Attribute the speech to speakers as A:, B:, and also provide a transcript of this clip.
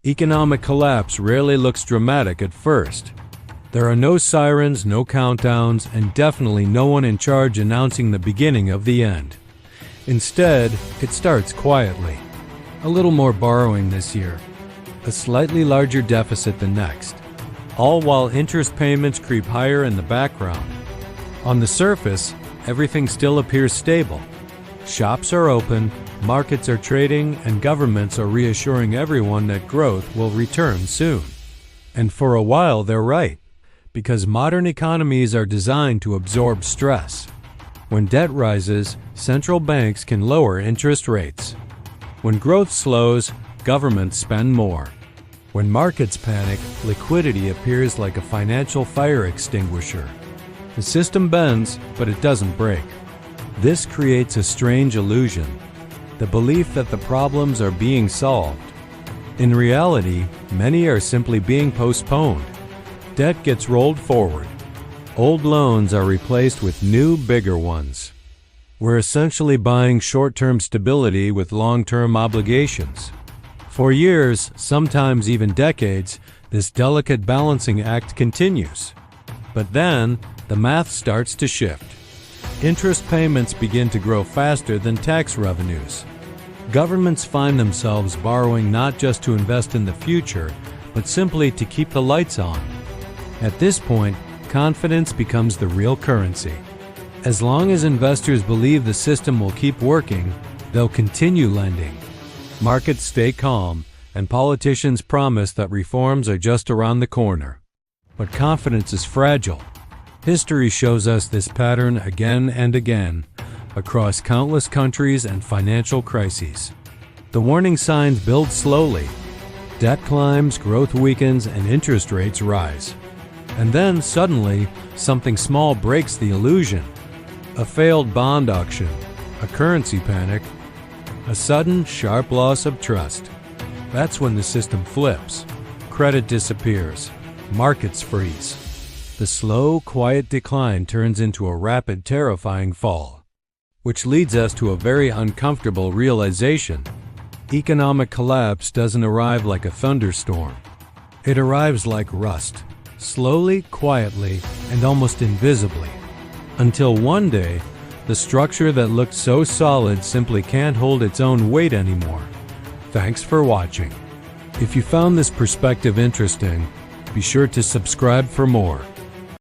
A: Economic collapse rarely looks dramatic at first. There are no sirens, no countdowns, and definitely no one in charge announcing the beginning of the end. Instead, it starts quietly. A little more borrowing this year, a slightly larger deficit than next, all while interest payments creep higher in the background. On the surface, everything still appears stable. Shops are open, markets are trading, and governments are reassuring everyone that growth will return soon. And for a while they're right, because modern economies are designed to absorb stress. When debt rises, central banks can lower interest rates. When growth slows, governments spend more. When markets panic, liquidity appears like a financial fire extinguisher. The system bends, but it doesn't break. This creates a strange illusion, the belief that the problems are being solved. In reality, many are simply being postponed. Debt gets rolled forward. Old loans are replaced with new, bigger ones. We're essentially buying short-term stability with long-term obligations. For years, sometimes even decades, this delicate balancing act continues. But then, the math starts to shift. Interest payments begin to grow faster than tax revenues. Governments find themselves borrowing not just to invest in the future, but simply to keep the lights on. At this point, confidence becomes the real currency. As long as investors believe the system will keep working, they'll continue lending. Markets stay calm, and politicians promise that reforms are just around the corner. But confidence is fragile. History shows us this pattern again and again, across countless countries and financial crises. The warning signs build slowly. Debt climbs, growth weakens, and interest rates rise. And then, suddenly, something small breaks the illusion. A failed bond auction, a currency panic, a sudden, sharp loss of trust. That's when the system flips. Credit disappears. Markets freeze. The slow, quiet decline turns into a rapid, terrifying fall. Which leads us to a very uncomfortable realization. Economic collapse doesn't arrive like a thunderstorm. It arrives like rust. Slowly, quietly, and almost invisibly. Until one day, the structure that looked so solid simply can't hold its own weight anymore. Thanks for watching. If you found this perspective interesting, be sure to subscribe for more.